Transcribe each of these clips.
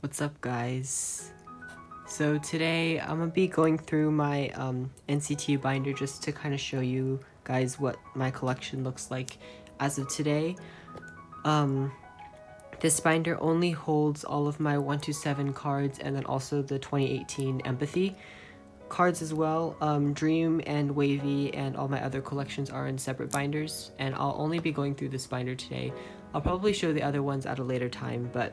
What's up, guys? So today I'm gonna be going through my NCT binder just to kind of show you guys what my collection looks like as of today. This binder only holds all of my 1-7 cards and then also the 2018 Empathy cards as well. Dream and WayV and all my other collections are in separate binders, and I'll only be going through this binder today. I'll probably show the other ones at a later time, but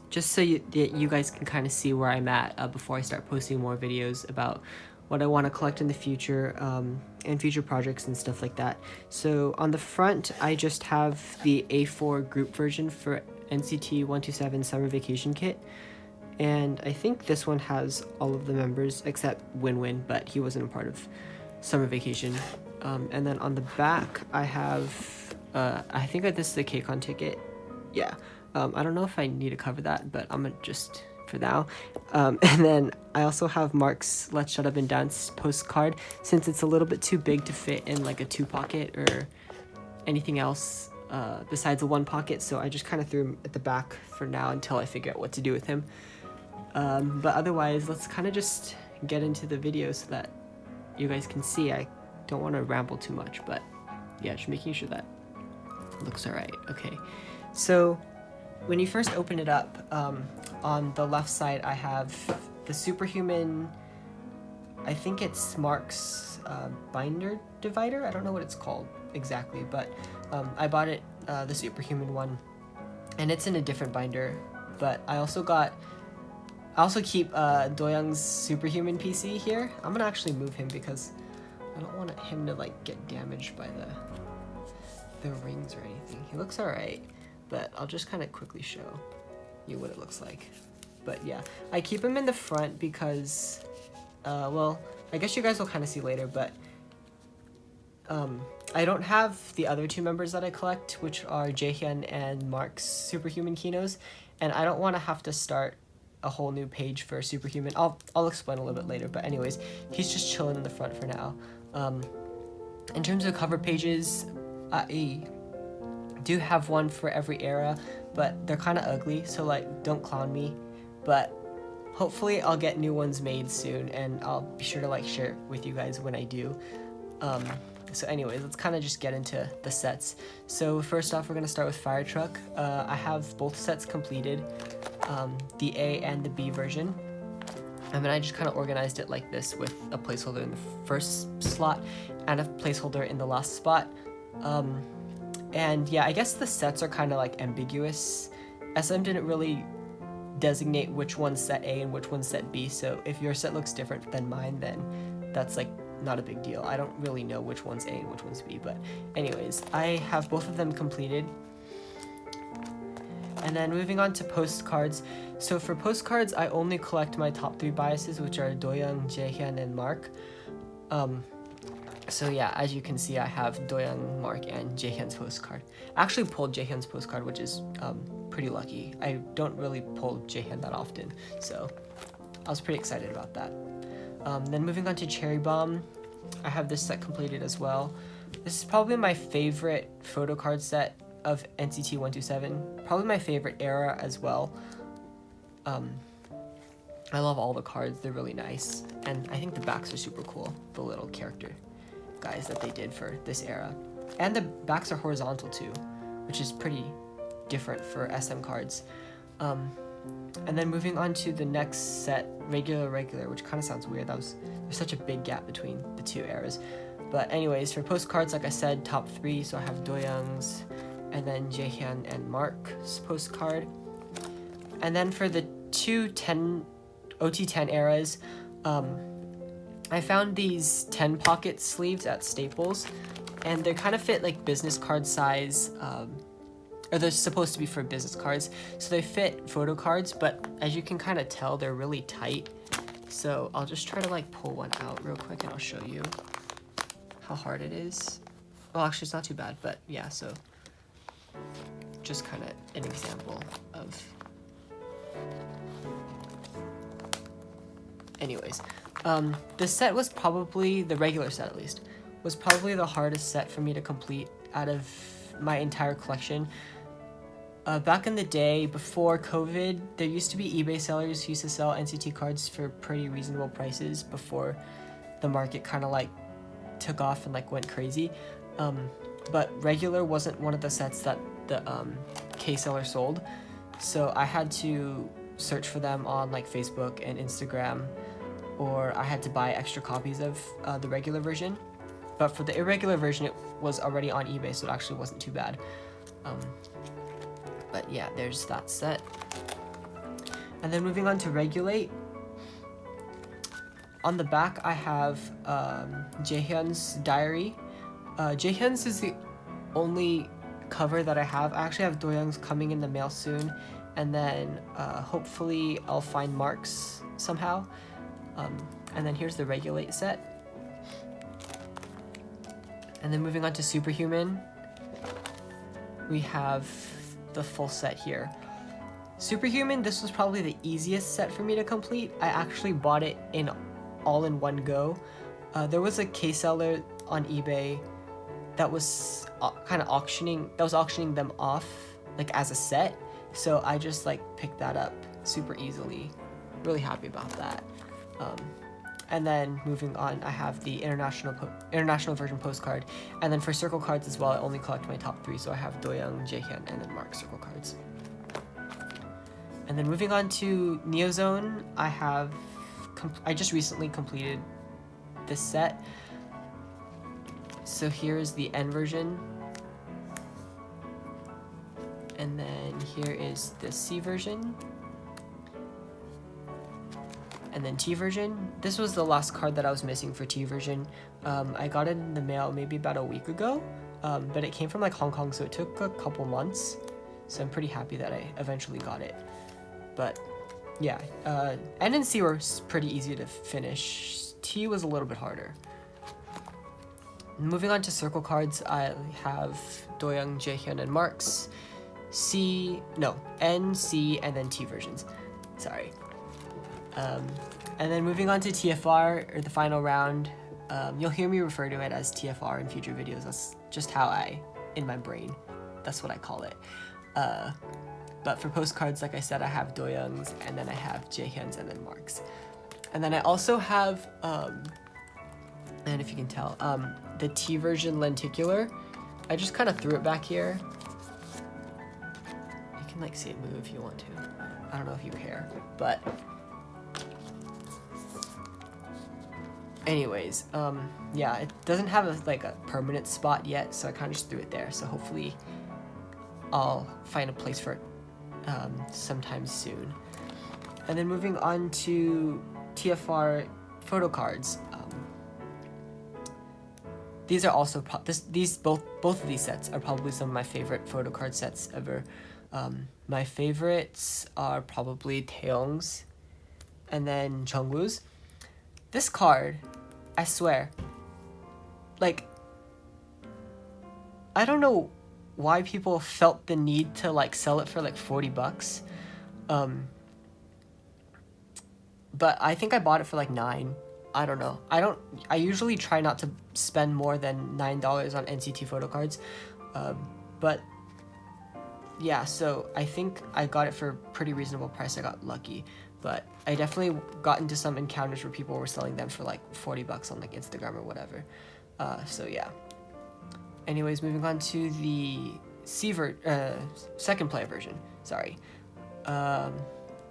just so you guys can kind of see where I'm at before I start posting more videos about what I want to collect in the future and future projects and stuff like that. So on the front, I just have the A4 group version for NCT 127 Summer Vacation Kit. And I think this one has all of the members except Winwin, but he wasn't a part of Summer Vacation. And then on the back, I have, I think that this is the KCON ticket. Yeah. I don't know if I need to cover that, but I'm gonna just for now. And then I also have Mark's Let's Shut Up and Dance postcard, since it's a little bit too big to fit in like a 2-pocket or anything else besides a 1-pocket, so I just kind of threw him at the back for now until I figure out what to do with him. But otherwise, let's kind of just get into the video so that you guys can see. I don't want to ramble too much, but yeah, just making sure that it looks alright. Okay, so when you first open it up, on the left side I have the Superhuman, I think it's Mark's binder divider. I don't know what it's called exactly, but I bought it, the Superhuman one, and it's in a different binder. But I also keep Doyoung's Superhuman PC here. I'm gonna actually move him because I don't want him to like get damaged by the rings or anything. He looks alright, but I'll just kind of quickly show you what it looks like. But yeah, I keep him in the front because, well, I guess you guys will kind of see later, but I don't have the other 2 members that I collect, which are Jaehyun and Mark's Superhuman Kihnos, and I don't want to have to start a whole new page for Superhuman. I'll explain a little bit later, but anyways, he's just chilling in the front for now. In terms of cover pages, I do have one for every era, but they're kind of ugly, so like don't clown me, but hopefully I'll get new ones made soon, and I'll be sure to like share it with you guys when I do. So anyways, let's kind of just get into the sets. So first off, we're going to start with Firetruck. I have both sets completed, the A and the B version. And then I just kind of organized it like this, with a placeholder in the first slot and a placeholder in the last spot. And yeah, I guess the sets are kind of like ambiguous. SM didn't really designate which one's set A and which one's set B, so if your set looks different than mine, then that's like not a big deal. I don't really know which one's A and which one's B, but anyways, I have both of them completed. And then moving on to postcards. So for postcards, I only collect my top 3 biases, which are Doyoung, Jaehyun, and Mark. So yeah, as you can see, I have Doyoung, Mark, and Jaehyun's postcard. I actually pulled Jaehyun's postcard, which is pretty lucky. I don't really pull Jaehyun that often, so I was pretty excited about that. Then moving on to Cherry Bomb, I have this set completed as well. This is probably my favorite photocard set of NCT 127, probably my favorite era as well. I love all the cards, they're really nice, and I think the backs are super cool, the little character guys that they did for this era. And the backs are horizontal too, which is pretty different for SM cards. And then moving on to the next set, Regular-Irregular, which kind of sounds weird. There's such a big gap between the 2 eras. But anyways, for postcards, like I said, top 3, so I have Doyoung's, and then Jaehyun and Mark's postcard. And then for the 2 ot18 eras, I found these 10-pocket sleeves at Staples, and they kind of fit like business card size, or they're supposed to be for business cards, so they fit Photocards, but as you can kind of tell, they're really tight. So I'll just try to like pull one out real quick and I'll show you how hard it is. Well, actually it's not too bad, but yeah, so just kind of an example of... Anyways, this set was probably, the regular set at least, was probably the hardest set for me to complete out of my entire collection. Back in the day, before COVID, there used to be eBay sellers who used to sell NCT cards for pretty reasonable prices before the market kind of like took off and like went crazy. But Regular wasn't one of the sets that the K seller sold, so I had to search for them on like Facebook and Instagram, or I had to buy extra copies of the regular version. But for the irregular version, it was already on eBay, so it actually wasn't too bad. But yeah, there's that set. And then moving on to Regulate. On the back, I have Jaehyun's diary. Jaehyun's is the only cover that I have. I actually have Doyoung's coming in the mail soon, and then hopefully I'll find Mark's somehow. And then here's the Regulate set. And then moving on to Superhuman, we have the full set here. Superhuman, this was probably the easiest set for me to complete. I actually bought it all in one go. There was a K seller on eBay that was kind of auctioning them off like as a set, so I just like picked that up super easily. Really happy about that. And then moving on, I have the international version postcard, and then for circle cards as well, I only collect my top 3, so I have Doyoung, Jaehyun, and then Mark circle cards. And then moving on to Neozone, I just recently completed this set. So here's the N version, and then here is the C version, and then T version. This was the last card that I was missing for T version. I got it in the mail maybe about a week ago, but it came from like Hong Kong, so it took a couple months. So I'm pretty happy that I eventually got it. But yeah, N and C were pretty easy to finish. T was a little bit harder. Moving on to circle cards, I have Doyoung, Jaehyun, and Mark's. N, C, and then T versions. Sorry. And then moving on to TFR, or the final round, you'll hear me refer to it as TFR in future videos. That's just how in my brain, that's what I call it. But for postcards, like I said, I have Doyoung's, and then I have Jaehyun's, and then Mark's. And then I also have, and if you can tell, the T version lenticular. I just kind of threw it back here. You can like see it move if you want to. I don't know if you care, but anyways, yeah, it doesn't have a permanent spot yet, so I kind of just threw it there. So hopefully I'll find a place for it sometime soon. And then moving on to TFR Photocards. These are also both of these sets are probably some of my favorite photocard sets ever. My favorites are probably Taeyong's and then Jungwoo's. This card, I swear, like, I don't know why people felt the need to like sell it for like $40. But I think I bought it for like $9. I don't know. I usually try not to spend more than $9 on NCT photocards. But yeah, so I think I got it for a pretty reasonable price. I got lucky. But I definitely got into some encounters where people were selling them for like $40 on like Instagram or whatever. So yeah. Anyways, moving on to the second player version. Sorry.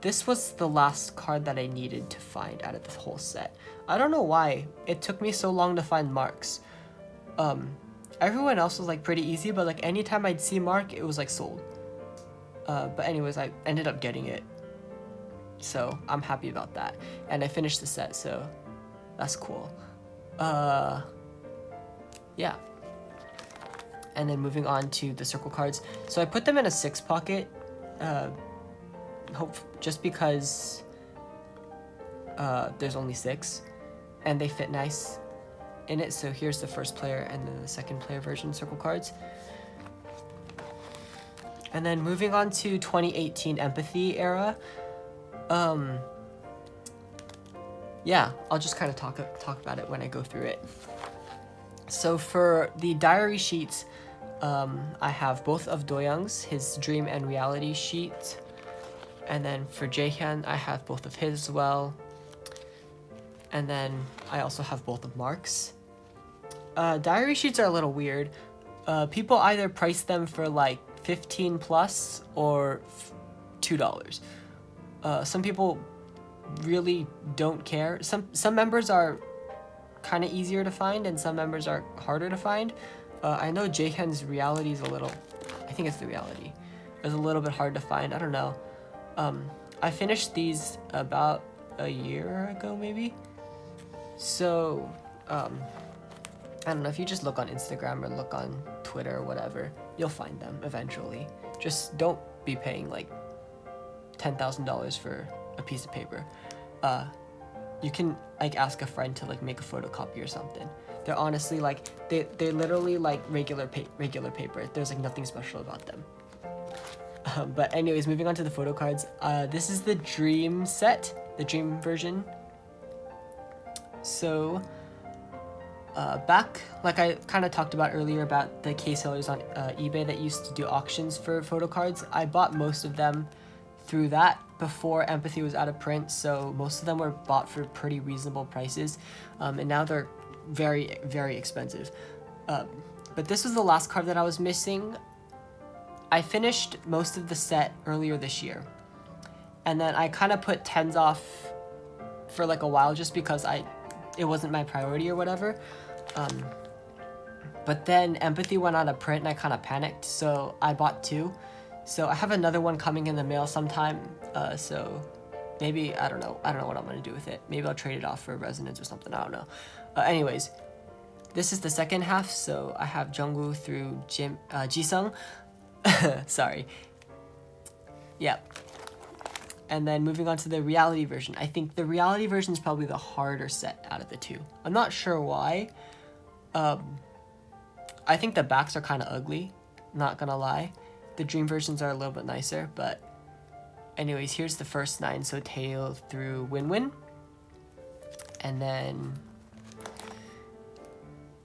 This was the last card that I needed to find out of the whole set. I don't know why it took me so long to find Mark's. Everyone else was like pretty easy, but like anytime I'd see Mark, it was like sold. But anyways, I ended up getting it. So I'm happy about that. And I finished the set, so that's cool. Yeah. And then moving on to the circle cards. So I put them in a 6 pocket. Just because there's only 6 and they fit nice in it. So here's the first player and then the second player version circle cards. And then moving on to 2018 Empathy era. Yeah, I'll just kind of talk about it when I go through it. So for the diary sheets, I have both of Doyoung's, his Dream and Reality sheet. And then for Jaehyun, I have both of his as well. And then I also have both of Mark's. Diary sheets are a little weird. People either price them for like 15 plus or $2. Some people really don't care. Some members are kind of easier to find and some members are harder to find. I know Jaehyun's Reality is I think it's the Reality. It's a little bit hard to find. I don't know. I finished these about a year ago, maybe. So, I don't know, if you just look on Instagram or look on Twitter or whatever, you'll find them eventually. Just don't be paying like $10,000 for a piece of paper. You can like ask a friend to like make a photocopy or something. They're honestly like, they're literally like regular paper. There's like nothing special about them. But anyways, moving on to the photo cards. This is the Dream set, the Dream version. So, back, like I kind of talked about earlier about the K-sellers on eBay that used to do auctions for photo cards, I bought most of them through that before Empathy was out of print, so most of them were bought for pretty reasonable prices, and now they're very, very expensive. But this was the last card that I was missing. I finished most of the set earlier this year, and then I kind of put 10s off for like a while just because it wasn't my priority or whatever. But then Empathy went out of print and I kind of panicked, so I bought 2. So I have another one coming in the mail sometime, so maybe, I don't know what I'm gonna do with it. Maybe I'll trade it off for Resonance or something, I don't know. Anyways, this is the second half, so I have Jungwoo through Jisung. Sorry. Yep. And then moving on to the Reality version. I think the Reality version is probably the harder set out of the 2. I'm not sure why. I think the backs are kind of ugly, not gonna lie. The Dream versions are a little bit nicer, but anyways, here's the first 9. So Taeil through Winwin. And then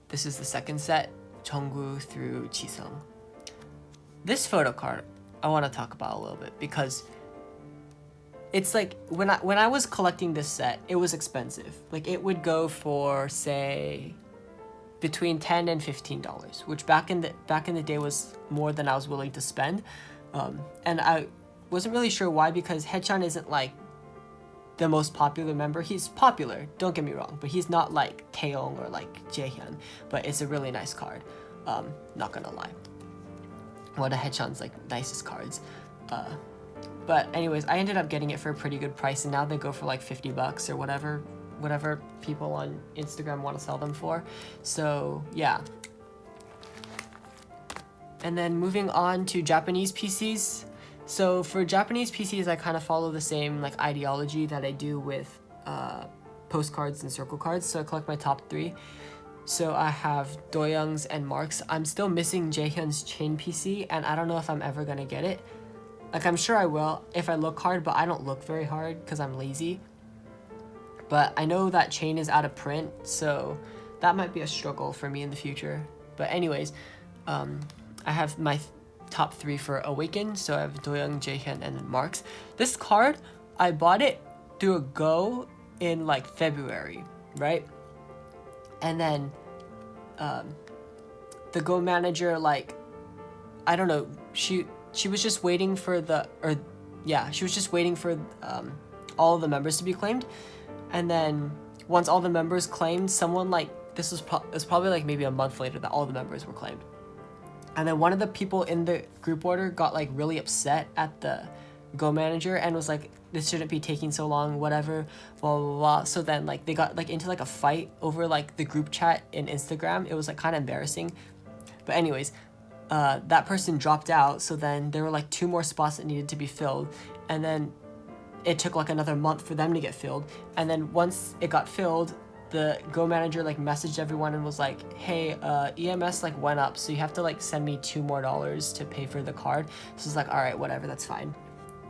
this is the second set, Jungwoo through Jisung. This photo card I want to talk about a little bit because it's like when I was collecting this set, it was expensive. Like it would go for say between $10 and $15, which back in the day was more than I was willing to spend. And I wasn't really sure why, because Haechan isn't like the most popular member. He's popular, don't get me wrong, but he's not like Taeyong or like Jaehyun. But it's a really nice card. Not gonna lie. One of Haechan's like nicest cards. But anyways, I ended up getting it for a pretty good price, and now they go for like $50 or whatever people on Instagram want to sell them for. So yeah. And then moving on to Japanese PCs. So for Japanese PCs, I kind of follow the same like ideology that I do with postcards and circle cards. So I collect my top 3. So I have Doyoung's and Mark's. I'm still missing Jaehyun's chain PC, and I don't know if I'm ever gonna get it. Like, I'm sure I will if I look hard, but I don't look very hard because I'm lazy. But I know that chain is out of print, so that might be a struggle for me in the future. But anyways, I have my top 3 for Awaken. So I have Doyoung, Jaehyun, and then Mark's. This card, I bought it through a Go in like February, right? And then the Go manager, like, I don't know, she was just waiting for all of the members to be claimed. And then once all the members claimed, someone like, this was probably like maybe a month later that all the members were claimed. And then one of the people in the group order got like really upset at the Go manager and was like, this shouldn't be taking so long, whatever, blah, blah, blah. So then like they got like into like a fight over like the group chat in Instagram. It was like kind of embarrassing. But anyways, that person dropped out. So then there were like 2 more spots that needed to be filled. And then it took like another month for them to get filled. And then once it got filled, the Go manager like messaged everyone and was like, hey, EMS like went up, so you have to like send me $2 more to pay for the card. So it's like, all right, whatever, that's fine.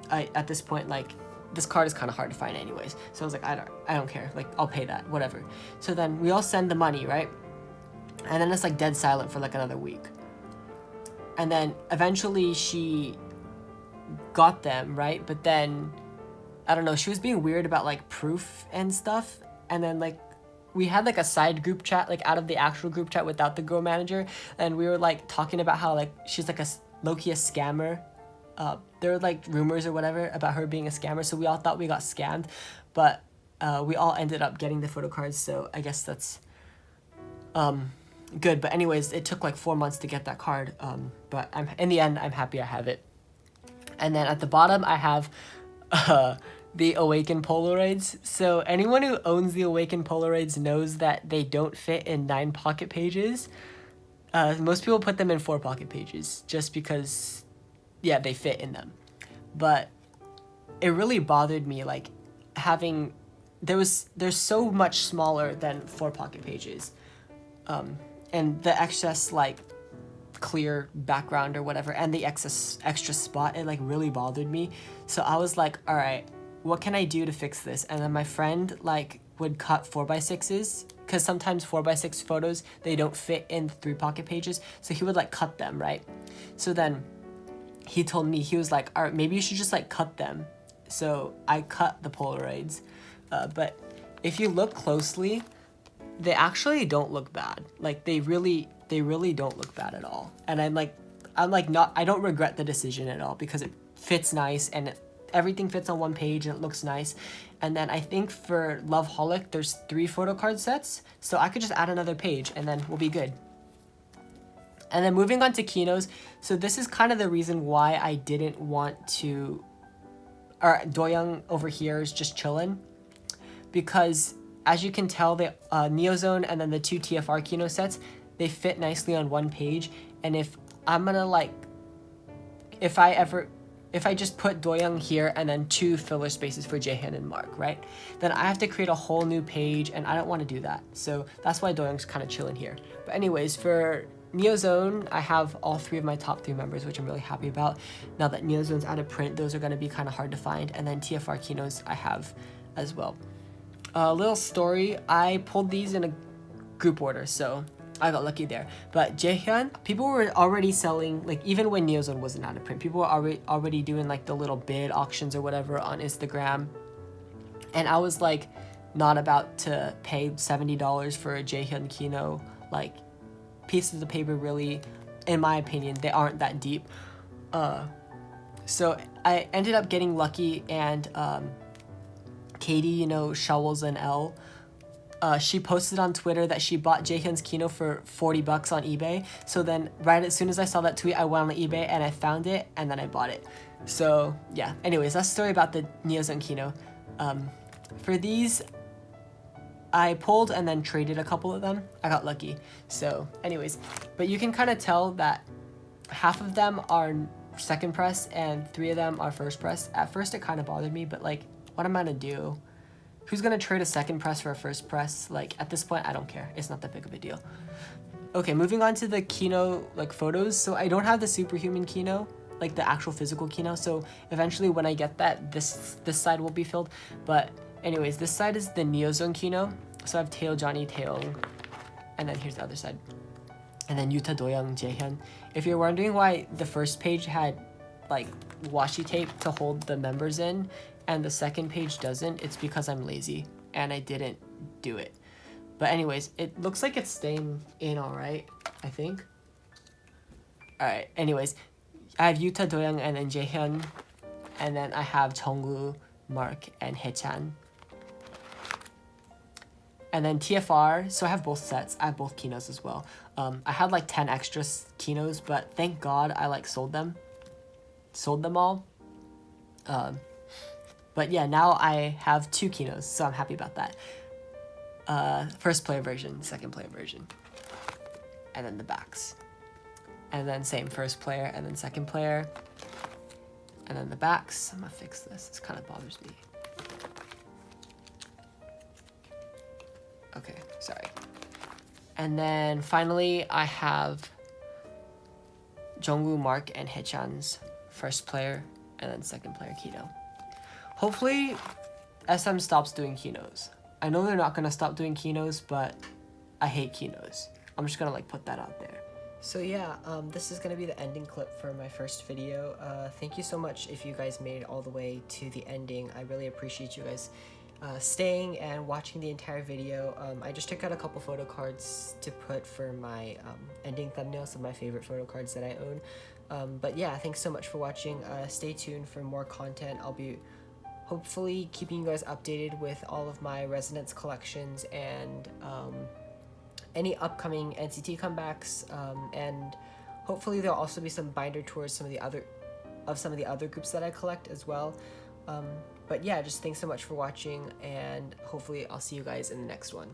At this point, like, this card is kind of hard to find anyways. So I was like, I don't care, like, I'll pay that, whatever. So then we all send the money, right? And then it's like dead silent for like another week. And then eventually she got them, right? But then, I don't know, she was being weird about like proof and stuff. And then like, we had like a side group chat, like out of the actual group chat without the girl manager. And we were like talking about how like she's like a low-key a scammer. There were like rumors or whatever about her being a scammer. So we all thought we got scammed, but we all ended up getting the Photocards. So I guess that's good. But anyways, it took like 4 months to get that card. But in the end, I'm happy I have it. And then at the bottom, I have the Awaken Polaroids. So anyone who owns the Awaken Polaroids knows that they don't fit in 9 pocket pages. Most people put them in 4 pocket pages just because, yeah, they fit in them. But it really bothered me, like having, they're so much smaller than 4 pocket pages. And the excess like clear background or whatever, and the extra spot, it like really bothered me. So I was like, all right, what can I do to fix this? And then my friend like would cut 4x6s, because sometimes 4x6 photos, they don't fit in 3 pocket pages. So he would like cut them, right? So then he told me, he was like, all right, maybe you should just like cut them. So I cut the Polaroids, but if you look closely, they actually don't look bad. Like they really don't look bad at all. And I don't regret the decision at all, because it fits nice and everything fits on one page and it looks nice. And then I think for Loveholic, there's 3 photocard sets, so I could just add another page and then we'll be good. And then moving on to Kihnos, so this is kind of the reason why I didn't want to, or Doyoung over here is just chillin', because as you can tell, the Neozone and then the 2 TFR Kihno sets, they fit nicely on one page. And if I'm gonna like, if I just put Doyoung here and then 2 filler spaces for Jaehyun and Mark, right? Then I have to create a whole new page and I don't want to do that. So that's why Doyoung's kind of chilling here. But anyways, for Neozone, I have all 3 of my top 3 members, which I'm really happy about. Now that Neozone's out of print, those are going to be kind of hard to find. And then TFR Kihnos I have as well. A little story, I pulled these in a group order, so I got lucky there. But Jaehyun, people were already selling, like even when Neozone wasn't out of print, people were already doing like the little bid auctions or whatever on Instagram. And I was like not about to pay $70 for a Jaehyun Kihno. Like pieces of paper really, in my opinion, they aren't that deep. So I ended up getting lucky, and Katie, you know, Shawls and L, she posted on Twitter that she bought Jaehyun's Kihno for $40 on eBay. So then right as soon as I saw that tweet, I went on eBay and I found it and then I bought it. So yeah, anyways, that's the story about the Neozone Kihno. For these, I pulled and then traded a couple of them. I got lucky. So anyways, but you can kind of tell that half of them are second press and 3 of them are first press. At first it kind of bothered me, but like, what am I gonna do? Who's gonna trade a second press for a first press? Like at this point, I don't care. It's not that big of a deal. Okay, moving on to the Kihno like photos. So I don't have the Superhuman Kihno, like the actual physical Kihno. So eventually when I get that, this side will be filled. But anyways, this side is the Neozone Kihno. So I have Taeil, Johnny, Taeyong, and then here's the other side. And then Yuta, Doyoung, Jaehyun. If you're wondering why the first page had like washi tape to hold the members in, and the second page doesn't, it's because I'm lazy and I didn't do it. But anyways, it looks like it's staying in all right, I think. All right, anyways, I have Yuta, Doyoung, and then Jaehyun, and then I have Jungwoo, Mark, and Haechan. And then TFR, so I have both sets. I have both Kihnos as well. I had like 10 extra Kihnos, but thank God I like sold them all. But yeah, now I have 2 Kihnos, so I'm happy about that. First player version, second player version. And then the backs. And then same, first player and then second player. And then the backs. I'm gonna fix this, this kind of bothers me. Okay, sorry. And then finally, I have Jungwoo, Mark, and Haechan's first player and then second player Kihno. Hopefully, SM stops doing Kihnos. I know they're not gonna stop doing Kihnos, but I hate Kihnos. I'm just gonna like put that out there. So yeah, this is gonna be the ending clip for my first video. Thank you so much if you guys made it all the way to the ending. I really appreciate you guys staying and watching the entire video. I just took out a couple photo cards to put for my ending thumbnails of my favorite photo cards that I own. But yeah, thanks so much for watching. Stay tuned for more content. I'll be hopefully keeping you guys updated with all of my resonance collections and any upcoming NCT comebacks, and hopefully there'll also be some binder tours some of the other groups that I collect as well. But yeah, just thanks so much for watching, and hopefully I'll see you guys in the next one.